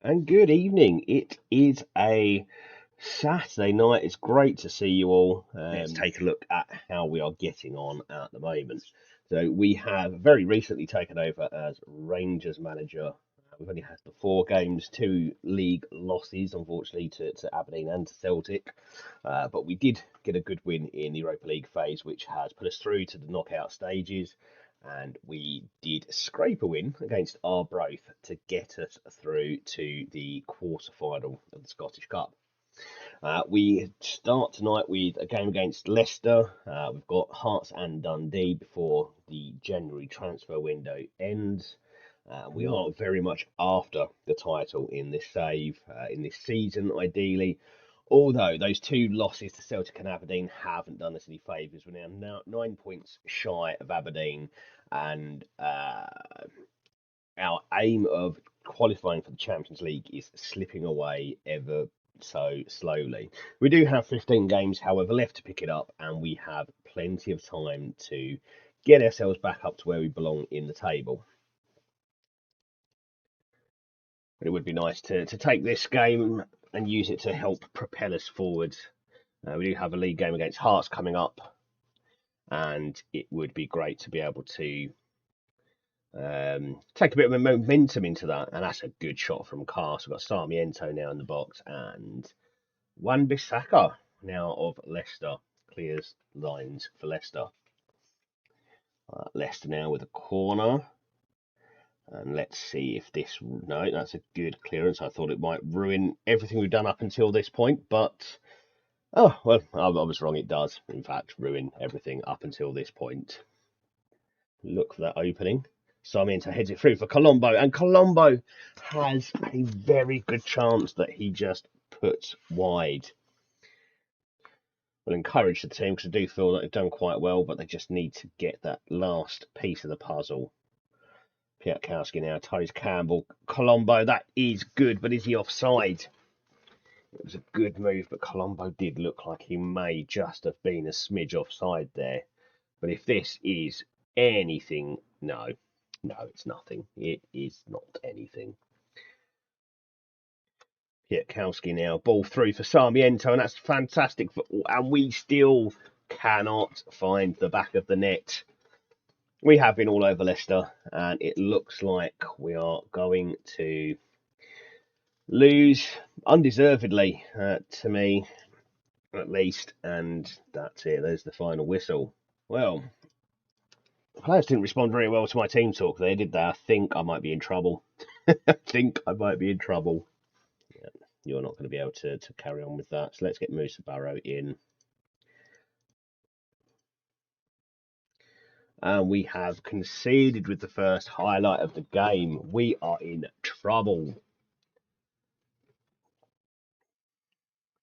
And good evening. It is a Saturday night. It's great to see you all. Let's take a look at how we are getting on at the moment. So we have very recently taken over as Rangers manager. We've only had the 4 games, 2 league losses, unfortunately, to Aberdeen and to Celtic. But we did get a good win in the Europa League phase, which has put us through to the knockout stages. And we did scrape a win against Arbroath to get us through to the quarter-final of the Scottish Cup. We start tonight with a game against Leicester. We've got Hearts and Dundee before the January transfer window ends. We are very much after the title in this in this season, ideally. Although those 2 losses to Celtic and Aberdeen haven't done us any favours. We're now 9 points shy of Aberdeen, and our aim of qualifying for the Champions League is slipping away ever so slowly. We do have 15 games, however, left to pick it up, and we have plenty of time to get ourselves back up to where we belong in the table. But it would be nice to take this game and use it to help propel us forward. We do have a league game against Hearts coming up, and it would be great to be able to take a bit of momentum into that. And that's a good shot from Cast. We've got Sarmiento now in the box, and Wan-Bissaka now of Leicester clears lines for Leicester. Leicester now with a corner. And let's see if this... No, that's a good clearance. I thought it might ruin everything we've done up until this point, but... Oh, well, I was wrong. It does, in fact, ruin everything up until this point. Look for that opening. Sarmiento heads it through for Colombo, and Colombo has a very good chance that he just puts wide. Will encourage the team because I do feel that they've done quite well, but they just need to get that last piece of the puzzle. Piatkowski now, Tyrese Campbell, Colombo, that is good, but is he offside? It was a good move, but Colombo did look like he may just have been a smidge offside there. But if this is anything, no, it's nothing. It is not anything. Piatkowski now, ball through for Sarmiento, and that's fantastic. And we still cannot find the back of the net. We have been all over Leicester, and it looks like we are going to lose undeservedly, to me, at least. And that's it. There's the final whistle. Well, the players didn't respond very well to my team talk there, did they? I think I might be in trouble. I think I might be in trouble. Yeah, you're not going to be able to carry on with that. So let's get Musa Barrow in. And we have conceded with the first highlight of the game. We are in trouble.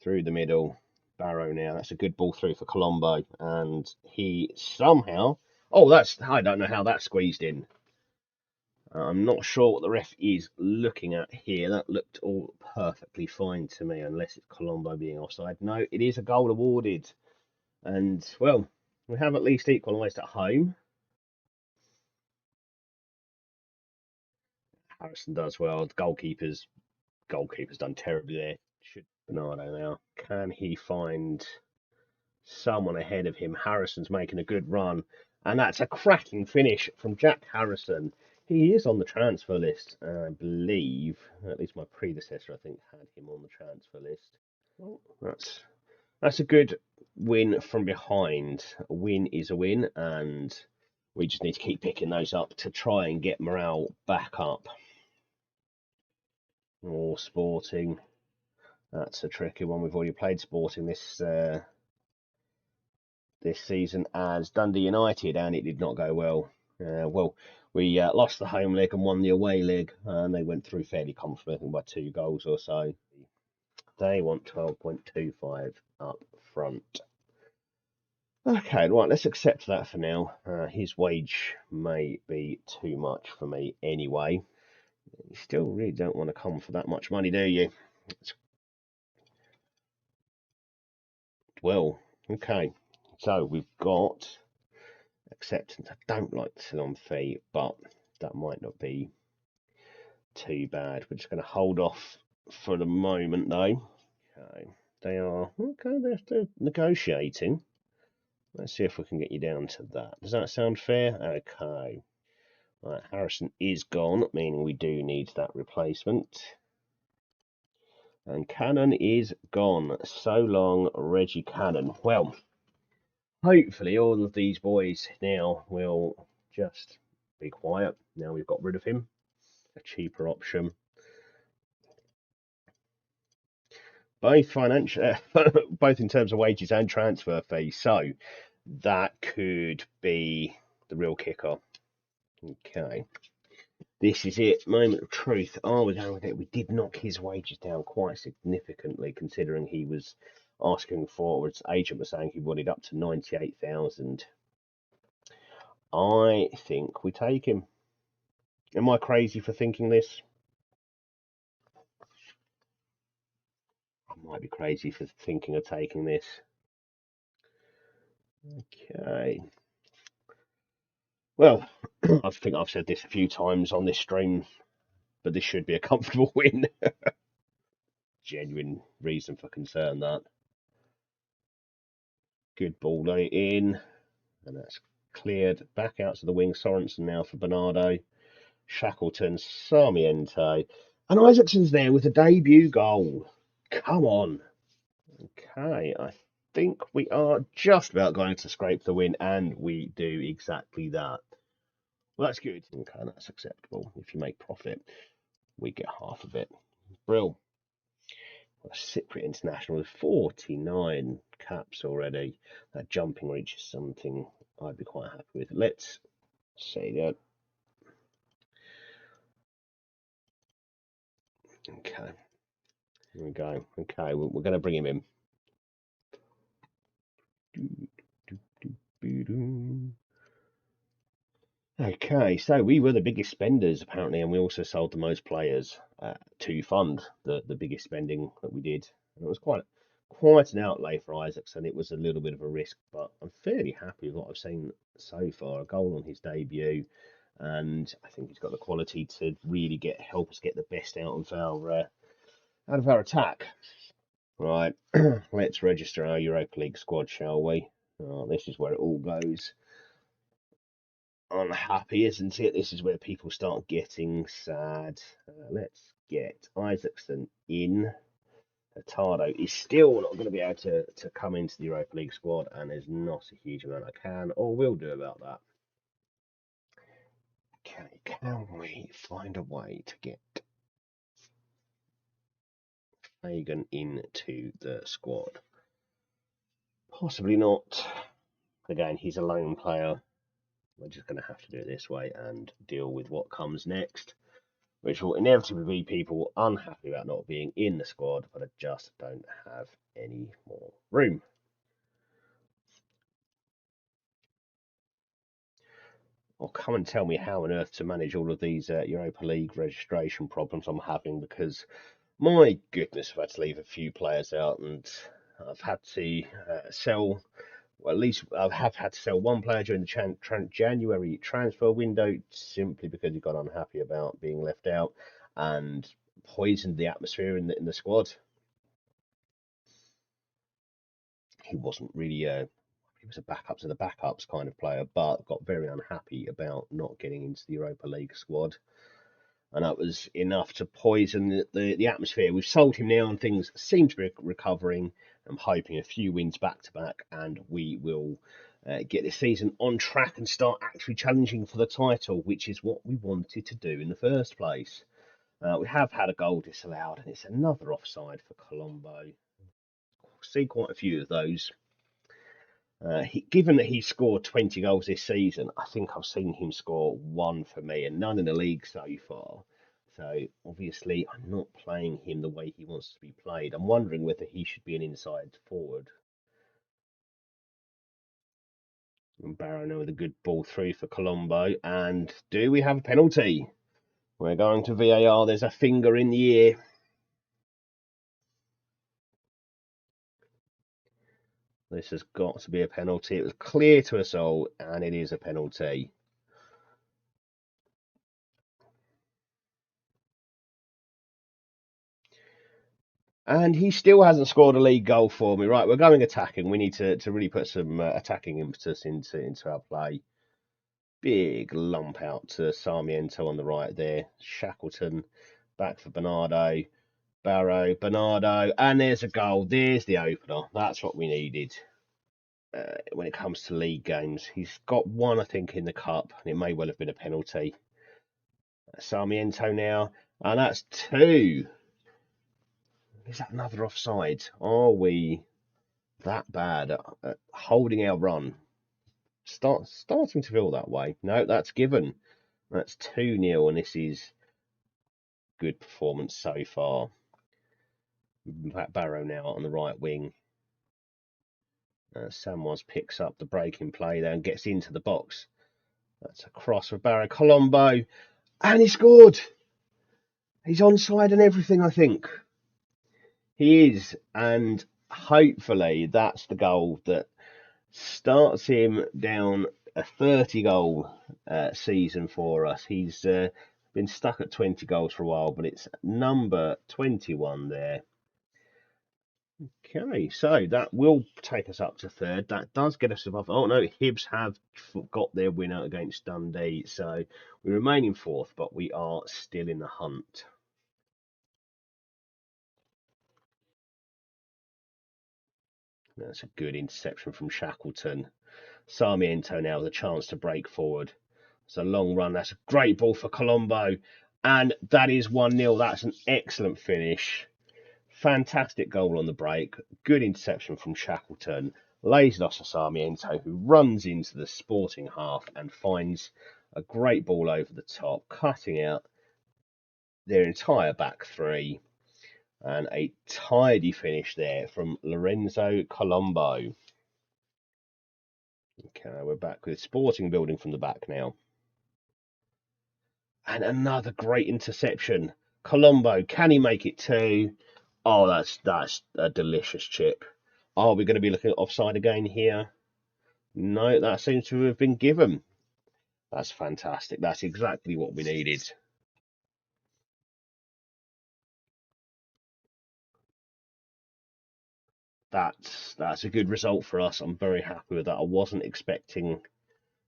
Through the middle. Barrow now. That's a good ball through for Colombo. And he somehow... Oh, I don't know how that squeezed in. I'm not sure what the ref is looking at here. That looked all perfectly fine to me, unless it's Colombo being offside. No, it is a goal awarded. And, well, we have at least equalised at home. Harrison does well. The goalkeeper's done terribly there. Bernardo now. Can he find someone ahead of him? Harrison's making a good run. And that's a cracking finish from Jack Harrison. He is on the transfer list, I believe. At least my predecessor, I think, had him on the transfer list. Well, that's a good win from behind. A win is a win, and we just need to keep picking those up to try and get morale back up. Or Sporting. That's a tricky one. We've already played Sporting this season as Dundee United, and it did not go well. We lost the home leg and won the away leg, and they went through fairly confidently by 2 goals or so. They want 12.25 up front. Okay, right, let's accept that for now. His wage may be too much for me anyway. You still really don't want to come for that much money, do you? Well, okay. So we've got acceptance. I don't like the Ceylon fee, but that might not be too bad. We're just going to hold off for the moment, though. Okay, they are okay. They're still negotiating. Let's see if we can get you down to that. Does that sound fair? Okay. Right, Harrison is gone, meaning we do need that replacement. And Cannon is gone. So long, Reggie Cannon. Well, hopefully all of these boys now will just be quiet. Now we've got rid of him. A cheaper option. Both financial, both in terms of wages and transfer fees. So that could be the real kicker. Okay. This is it. Moment of truth. Are we going with it? We did knock his wages down quite significantly, considering he was asking for, or his agent was saying he wanted up to 98,000. I think we take him. Am I crazy for thinking this? I might be crazy for thinking of taking this. Okay. Well, I think I've said this a few times on this stream, but this should be a comfortable win. Genuine reason for concern, that. Good ball in, and that's cleared back out to the wing. Sorensen now for Bernardo. Shackleton, Sarmiento, and Isaacson's there with a debut goal. Come on. Okay, I think we are just about going to scrape the win, and we do exactly that. Well, that's good. Okay, that's acceptable. If you make profit, we get half of it. Brill. A Cypriot international with 49 caps already. That jumping reach is something I'd be quite happy with. Let's see that. Okay. Here we go. Okay, we're going to bring him in. Okay, so we were the biggest spenders apparently, and we also sold the most players to fund the biggest spending that we did. And it was quite an outlay for Isaacson. It was a little bit of a risk, but I'm fairly happy with what I've seen so far. A goal on his debut, and I think he's got the quality to really help us get the best out of our attack. Right, let's register our Europa League squad, shall we? Oh, this is where it all goes unhappy, isn't it? This is where people start getting sad. Let's get Isaacson in. Hurtado is still not going to be able to come into the Europa League squad, and there's not a huge amount I can or will do about that. Okay, can we find a way to get Fagan into the squad? Possibly not. Again, he's a lone player. We're just going to have to do it this way and deal with what comes next, which will inevitably be people unhappy about not being in the squad, but I just don't have any more room. Or come and tell me how on earth to manage all of these Europa League registration problems I'm having, because my goodness, I've had to leave a few players out, and I've had to sell. Well, at least I have had to sell one player during the January transfer window simply because he got unhappy about being left out and poisoned the atmosphere in the squad. He wasn't really he was a backup to the backups kind of player, but got very unhappy about not getting into the Europa League squad. And that was enough to poison the atmosphere. We've sold him now, and things seem to be recovering. I'm hoping a few wins back to back, and we will get this season on track and start actually challenging for the title, which is what we wanted to do in the first place. We have had a goal disallowed, and it's another offside for Colombo. See quite a few of those. Given that he scored 20 goals this season, I think I've seen him score one for me and none in the league so far. So obviously, I'm not playing him the way he wants to be played. I'm wondering whether he should be an inside forward. And Barrow with a good ball through for Colombo. And do we have a penalty? We're going to VAR. There's a finger in the ear. This has got to be a penalty. It was clear to us all, and it is a penalty. And he still hasn't scored a league goal for me. Right, we're going attacking. We need to really put some attacking impetus into our play. Big lump out to Sarmiento on the right there. Shackleton back for Bernardo. Barrow, Bernardo, and there's a goal. There's the opener. That's what we needed. When it comes to league games, he's got one, I think, in the cup, and it may well have been a penalty. Sarmiento now, and that's two. Is that another offside? Are we that bad at holding our run? Starting to feel that way. No, that's given. That's 2-0, and this is good performance so far. Barrow now on the right wing. Samwas picks up the break in play there and gets into the box. That's a cross for Barrow. Colombo, and he scored. He's onside and everything, I think. He is, and hopefully that's the goal that starts him down a 30 goal season for us. He's been stuck at 20 goals for a while, but it's number 21 there. Okay, so that will take us up to third. That does get us above. Oh no, Hibs have got their winner against Dundee, so we remain in fourth, but we are still in the hunt. That's a good interception from Shackleton. Sarmiento now with a chance to break forward. It's a long run. That's a great ball for Colombo. And that is 1-0. That's an excellent finish. Fantastic goal on the break. Good interception from Shackleton. Lays it off to Sarmiento, who runs into the Sporting half and finds a great ball over the top, cutting out their entire back three. And a tidy finish there from Lorenzo Colombo. Okay, we're back with Sporting building from the back now. And another great interception. Colombo, can he make it two? Oh, that's a delicious chip. Are we going to be looking at offside again here? No, that seems to have been given. That's fantastic. That's exactly what we needed. That's a good result for us. I'm very happy with that. I wasn't expecting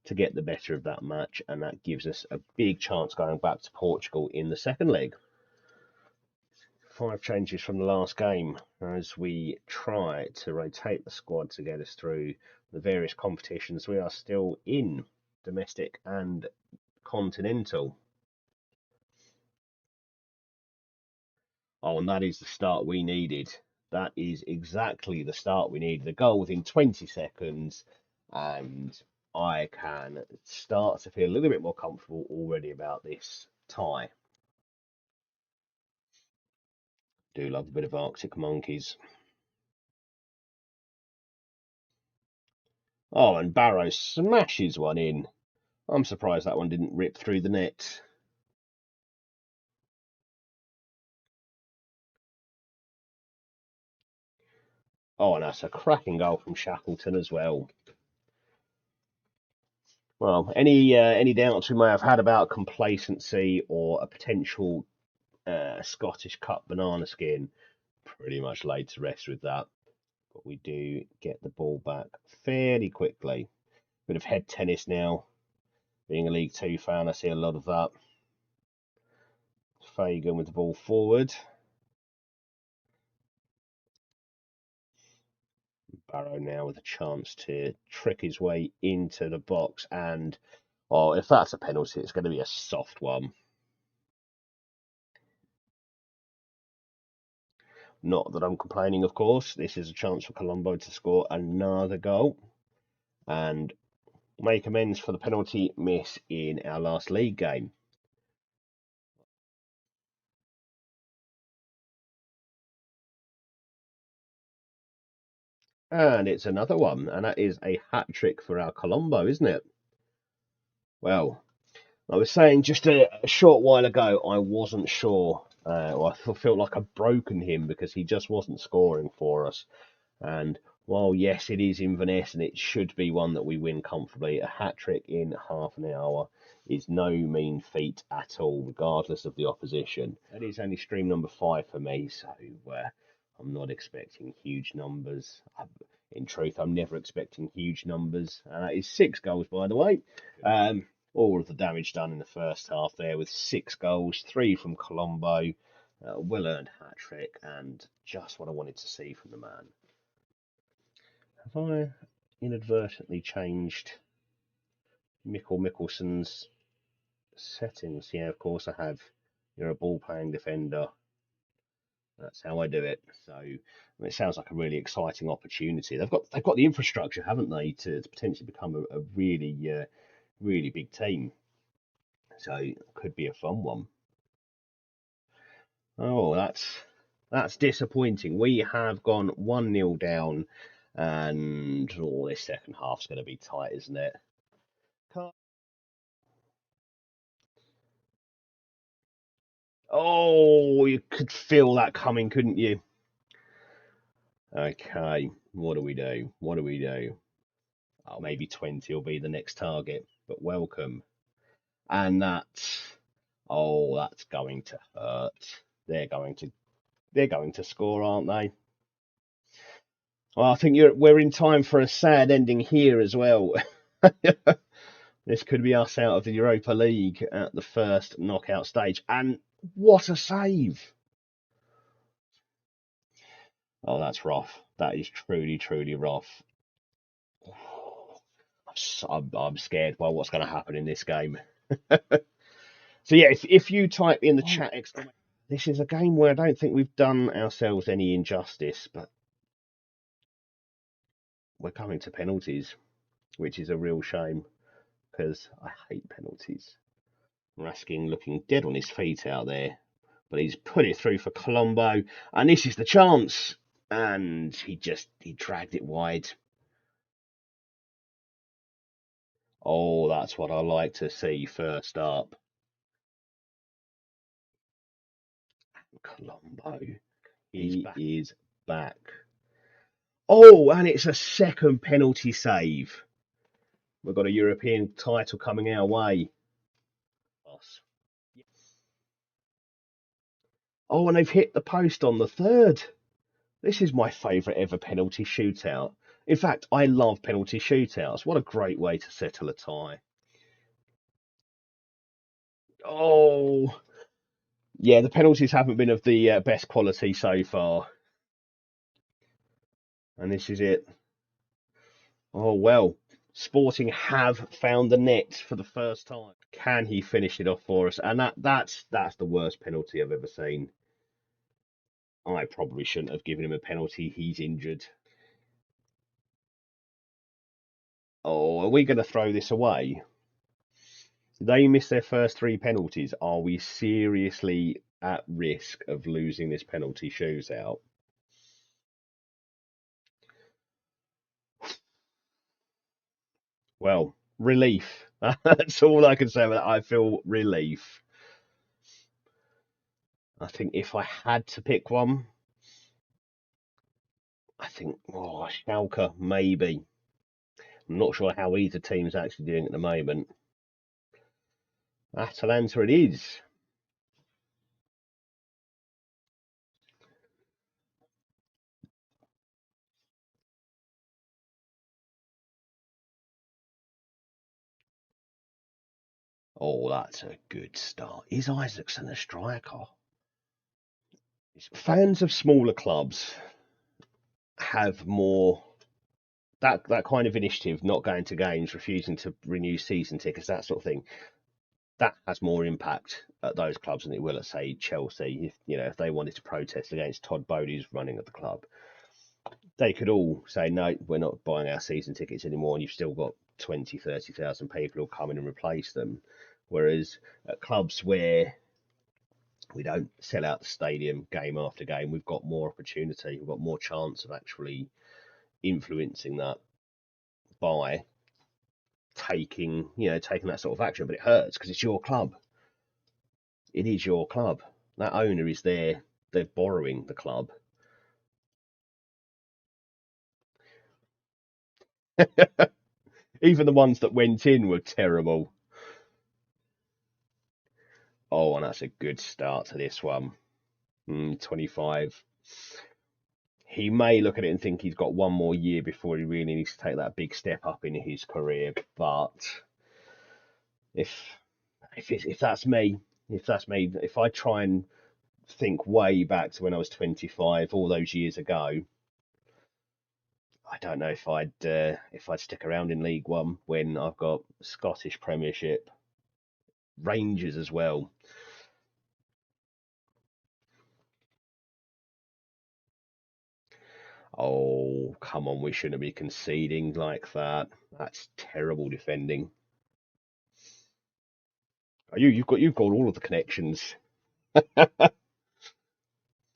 to get the better of that match, and that gives us a big chance going back to Portugal in the second leg. 5 changes from the last game as we try to rotate the squad to get us through the various competitions we are still in, domestic and continental. Oh, and that is the start we needed. That is exactly the start we needed. The goal within 20 seconds, and I can start to feel a little bit more comfortable already about this tie. Do love a bit of Arctic Monkeys. Oh, and Barrow smashes one in. I'm surprised that one didn't rip through the net. Oh, and that's a cracking goal from Shackleton as well. Well, any doubts we may have had about complacency or a potential Scottish Cup banana skin, pretty much laid to rest with that. But we do get the ball back fairly quickly. Bit of head tennis now. Being a League Two fan, I see a lot of that. Fagan with the ball forward. Barrow now with a chance to trick his way into the box, and oh, if that's a penalty, it's going to be a soft one. Not that I'm complaining, of course. This is a chance for Colombo to score another goal and make amends for the penalty miss in our last league game. And it's another one, and that is a hat trick for our Colombo, isn't it? Well, I was saying just a short while ago, I wasn't sure. Or I felt like I'd broken him because he just wasn't scoring for us. And while, yes, it is Inverness and it should be one that we win comfortably, a hat trick in half an hour is no mean feat at all, regardless of the opposition. That is only stream number 5 for me, so I'm not expecting huge numbers. In truth, I'm never expecting huge numbers. And that is 6 goals, by the way. All of the damage done in the first half there with 6 goals, 3 from Colombo, well-earned hat-trick, and just what I wanted to see from the man. Have I inadvertently changed Mickelson's settings? Yeah, of course I have. You're a ball-playing defender. That's how I do it. So it sounds like a really exciting opportunity. They've got the infrastructure, haven't they, to potentially become a really big team. So it could be a fun one. Oh, that's disappointing. We have gone 1-0 down, and this second half's going to be tight, isn't it? Oh, you could feel that coming, couldn't you? Okay, what do we do? What do we do? Oh, maybe 20 will be the next target, but welcome. And that's going to hurt. They're going to score, aren't they? Well, I think we're in time for a sad ending here as well. This could be us out of the Europa League at the first knockout stage. And what a save! Oh, that's rough. That is truly rough. I'm scared by what's going to happen in this game. So yeah, if you type in the chat exclamation, this is a game where I don't think we've done ourselves any injustice, but we're coming to penalties, which is a real shame because I hate penalties. Raskin looking dead on his feet out there, but he's put it through for Colombo, and this is the chance, and he dragged it wide. Oh, that's what I like to see first up. Colombo, he is back. Oh, and it's a second penalty save. We've got a European title coming our way. Oh, and they've hit the post on the third. This is my favourite ever penalty shootout. In fact, I love penalty shootouts. What a great way to settle a tie. Oh, yeah, the penalties haven't been of the best quality so far. And this is it. Oh, well, Sporting have found the net for the first time. Can he finish it off for us? And that's the worst penalty I've ever seen. I probably shouldn't have given him a penalty. He's injured. Oh, are we going to throw this away? They miss their first 3 penalties. Are we seriously at risk of losing this penalty shootout? Well, relief. That's all I can say about that. I feel relief. I think if I had to pick one, I think, Schalke, maybe. I'm not sure how either team's actually doing at the moment. Atalanta it is. Oh, that's a good start. Is Isaacson a striker? Fans of smaller clubs have more that kind of initiative, not going to games, refusing to renew season tickets, that sort of thing. That has more impact at those clubs than it will at, say, Chelsea. If they wanted to protest against Todd Bowley's running of the club, they could all say, no, we're not buying our season tickets anymore, and you've still got 20, 30,000 people who'll come in and replace them. Whereas at clubs where we don't sell out the stadium game after game, we've got more opportunity, we've got more chance of actually influencing that by taking that sort of action. But it hurts because it's your club. It is your club. That owner is there. They're borrowing the club. Even the ones that went in were terrible. Oh, and that's a good start to this one. 25. he may look at it and think he's got one more year before he really needs to take that big step up in his career. But if if that's me, if I try and think way back to when I was 25, all those years ago, I don't know if I'd stick around in League One when I've got Scottish Premiership, Rangers as well. Oh, come on, we shouldn't be conceding like that. That's terrible defending. Oh, you've got all of the connections.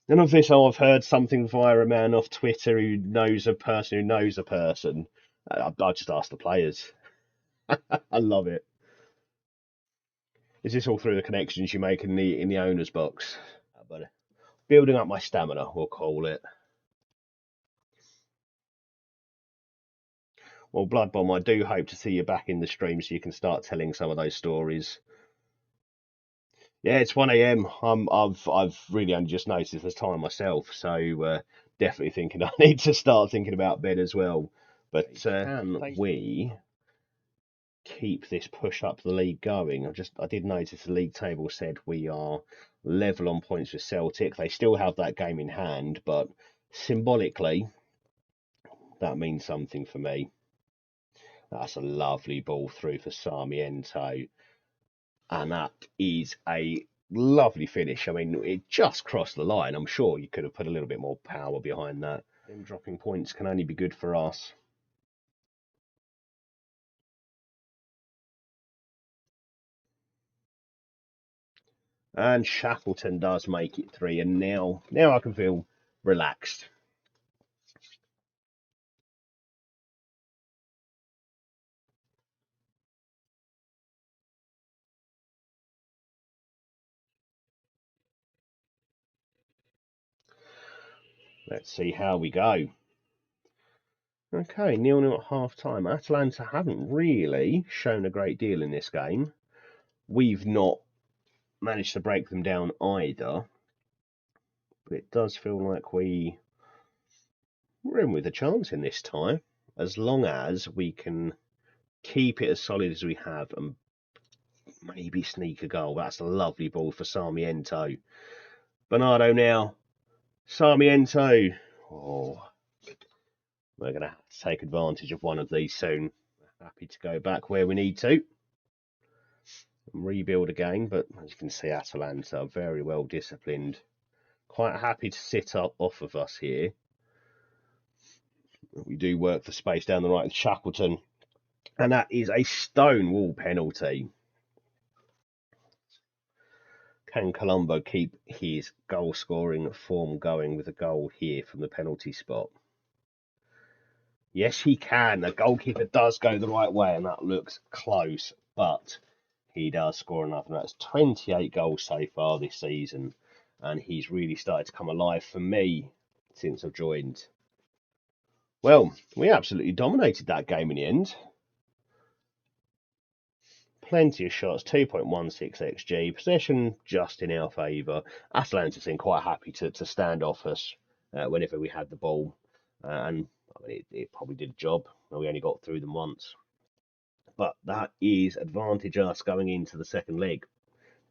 None of this. Oh, I've heard something via a man off Twitter who knows a person who knows a person. I just ask the players. I love it. Is this all through the connections you make in the owner's box? But building up my stamina, we'll call it. Well, Blood Bomb, I do hope to see you back in the stream so you can start telling some of those stories. Yeah, it's 1 a.m. I've really only just noticed the time myself, so definitely thinking I need to start thinking about bed as well. But can we keep this push up the league going? I did notice the league table said we are level on points with Celtic. They still have that game in hand, but symbolically that means something for me. That's a lovely ball through for Sarmiento. And that is a lovely finish. I mean, it just crossed the line. I'm sure you could have put a little bit more power behind that. Them dropping points can only be good for us. And Shackleton does make it 3, and now I can feel relaxed. Let's see how we go. Okay, 0-0 at half time. Atalanta haven't really shown a great deal in this game. We've not managed to break them down either. But it does feel like we're in with a chance in this tie, as long as we can keep it as solid as we have and maybe sneak a goal. That's a lovely ball for Sarmiento. Bernardo now. Sarmiento. Oh, we're going to have to take advantage of one of these soon. Happy to go back where we need to and rebuild again. But as you can see, Atalanta are very well disciplined. Quite happy to sit up off of us here. We do work the space down the right with Shackleton. And that is a Stonewall penalty. Can Colombo keep his goal scoring form going with a goal here from the penalty spot? Yes, he can. The goalkeeper does go the right way, and that looks close, but he does score another. That's 28 goals so far this season, and he's really started to come alive for me since I've joined. Well, we absolutely dominated that game in the end. Plenty of shots, 2.16 xG, possession just in our favour. Atalanta seemed quite happy to stand off us whenever we had the ball, and I mean, it probably did a job. We only got through them once. But that is advantage us going into the second leg.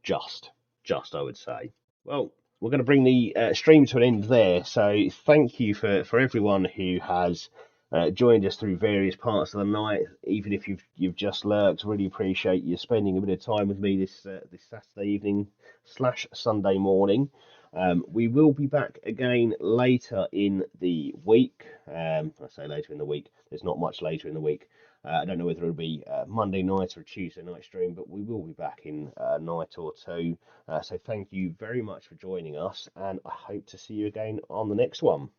Just I would say. Well, we're going to bring the stream to an end there. So thank you for everyone who has joined us through various parts of the night. Even if you've just lurked, really appreciate you spending a bit of time with me this Saturday evening / Sunday morning. We will be back again later in the week. I say later in the week. There's not much later in the week. I don't know whether it'll be Monday night or Tuesday night stream, but we will be back in a night or two. So thank you very much for joining us, and I hope to see you again on the next one.